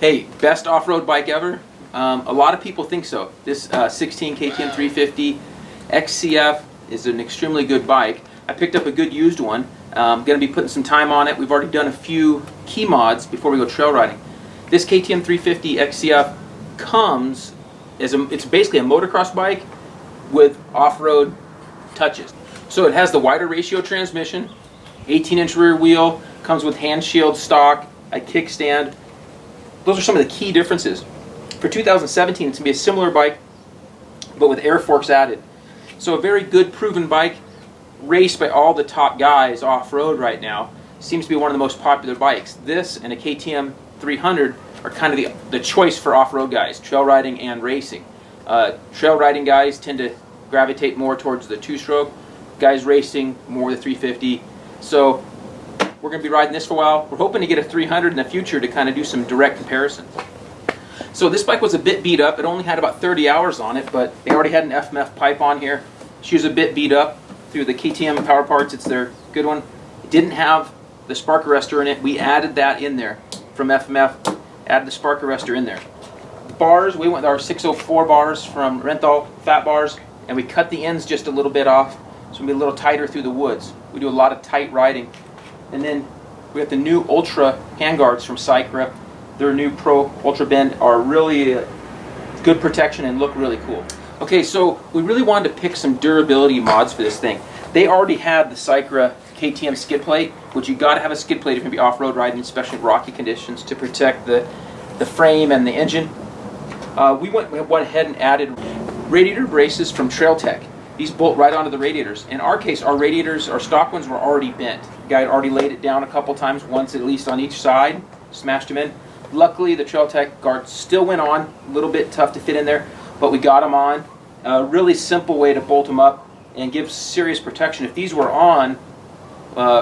Hey, best off-road bike ever? A lot of people think so. This 16 KTM 350 XCF is an extremely good bike. I picked up a good used one. I'm going to be putting some time on it. We've already done a few key mods before we go trail riding. This KTM 350 XCF comes as it's basically a motocross bike with off-road touches. So it has the wider ratio transmission, 18-inch rear wheel, comes with hand shield stock, a kickstand. Those are some of the key differences. For 2017, it's going to be a similar bike, but with air forks added. So a very good, proven bike, raced by all the top guys off-road right now. Seems to be one of the most popular bikes. This and a KTM 300 are kind of the choice for off-road guys, trail riding and racing. Trail riding guys tend to gravitate more towards the two-stroke. Guys racing more the 350. So we're going to be riding this for a while. We're hoping to get a 300 in the future to kind of do some direct comparisons. So this bike was a bit beat up. It only had about 30 hours on it, but they already had an FMF pipe on here. She was a bit beat up through the KTM Power Parts. It's their good one. It didn't have the spark arrestor in it. We added that in there from FMF. Added the spark arrestor in there. Bars, we went with our 604 bars from Renthal, fat bars, and we cut the ends just a little bit off, so it'll be a little tighter through the woods. We do a lot of tight riding. And then we have the new Ultra handguards from Cycra. Their new Pro Ultra Bend are really good protection and look really cool. Okay, so we really wanted to pick some durability mods for this thing. They already had the Cycra KTM skid plate, which you got to have a skid plate if you're going to be off-road riding, especially in rocky conditions, to protect the frame and the engine. We went ahead and added radiator braces from Trail Tech. These bolt right onto the radiators. In our case, our radiators, our stock ones, were already bent. The guy had already laid it down a couple times, once at least on each side, smashed them in. Luckily, the Trail Tech guards still went on, a little bit tough to fit in there, but we got them on. A really simple way to bolt them up and give serious protection. If these were on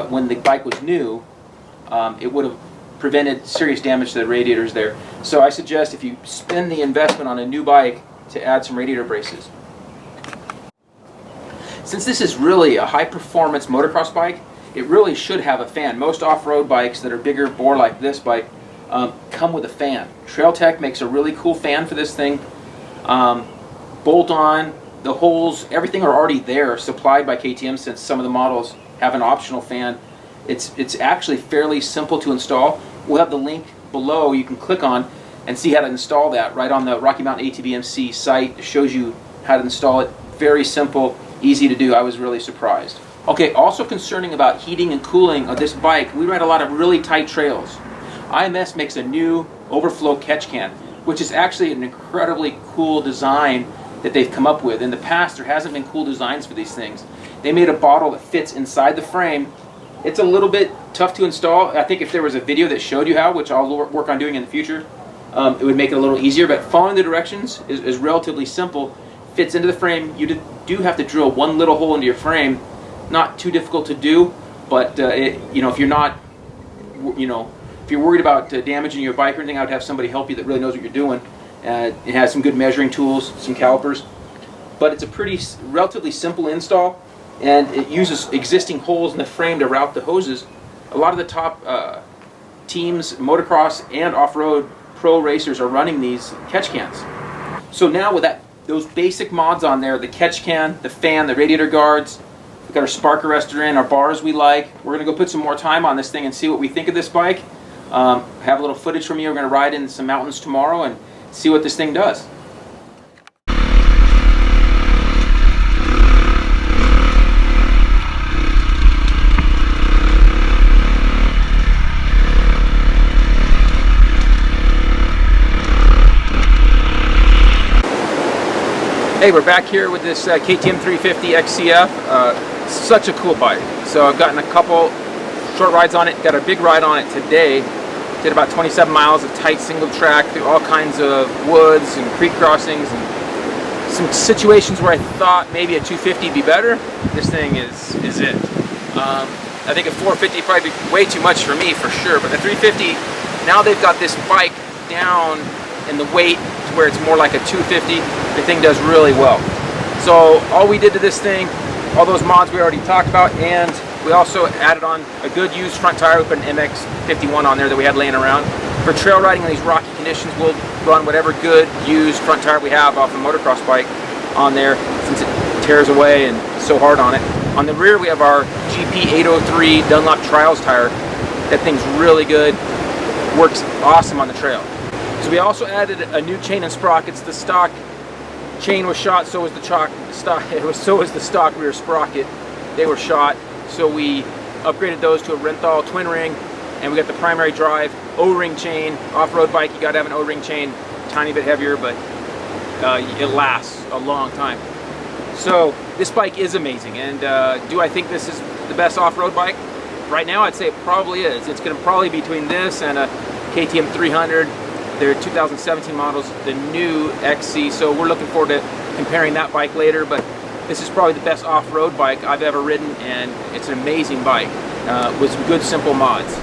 when the bike was new, it would have prevented serious damage to the radiators there. So I suggest if you spend the investment on a new bike to add some radiator braces. Since this is really a high-performance motocross bike, it really should have a fan. Most off-road bikes that are bigger bore like this bike come with a fan. Trail Tech makes a really cool fan for this thing. Bolt on, the holes, everything are already there, supplied by KTM, since some of the models have an optional fan. It's actually fairly simple to install. We'll have the link below you can click on and see how to install that right on the Rocky Mountain ATVMC site. It shows you how to install it. Very simple, easy to do. I was really surprised. Okay, also concerning about heating and cooling of this bike, we ride a lot of really tight trails. IMS makes a new overflow catch can, which is actually an incredibly cool design that they've come up with. In the past, there hasn't been cool designs for these things. They made a bottle that fits inside the frame. It's a little bit tough to install. I think if there was a video that showed you how, which I'll work on doing in the future, it would make it a little easier, but following the directions is relatively simple. Fits into the frame. You do have to drill one little hole into your frame. Not too difficult to do, but if you're not, if you're worried about damaging your bike or anything, I would have somebody help you that really knows what you're doing. It has some good measuring tools, some calipers, but it's a relatively simple install, and it uses existing holes in the frame to route the hoses. A lot of the top teams, motocross and off-road pro racers, are running these catch cans. So now with those basic mods on there, the catch can, the fan, the radiator guards, we've got our spark arrestor in, our bars we like. We're going to go put some more time on this thing and see what we think of this bike. Have a little footage from me. We're going to ride in some mountains tomorrow and see what this thing does. Hey, we're back here with this KTM 350 XCF. Such a cool bike. So I've gotten a couple short rides on it. Got a big ride on it today. Did about 27 miles of tight single track through all kinds of woods and creek crossings and some situations where I thought maybe a 250 would be better. This thing is it. I think a 450 would probably be way too much for me for sure, but the 350, now they've got this bike down in the weight to where it's more like a 250. The thing does really well. So all we did to this thing, all those mods we already talked about, and we also added on a good used front tire. We put an MX-51 on there that we had laying around for trail riding in these rocky conditions. conditions, we'll run whatever good used front tire we have off a motocross bike on there, since it tears away and it's so hard on it. On the rear we have our GP 803 Dunlop Trials tire. That thing's really good, works awesome on the trail. So we also added a new chain and sprockets. The stock chain was shot, so was the stock rear sprocket. They were shot, so we upgraded those to a Renthal twin ring, and we got the primary drive O-ring chain. Off-road bike, you gotta have an O-ring chain, tiny bit heavier, but it lasts a long time. So this bike is amazing, and do I think this is the best off-road bike? Right now I'd say it probably is. It's gonna probably be between this and a KTM 300. They're 2017 models, the new XC, so we're looking forward to comparing that bike later, but this is probably the best off-road bike I've ever ridden, and it's an amazing bike with some good simple mods.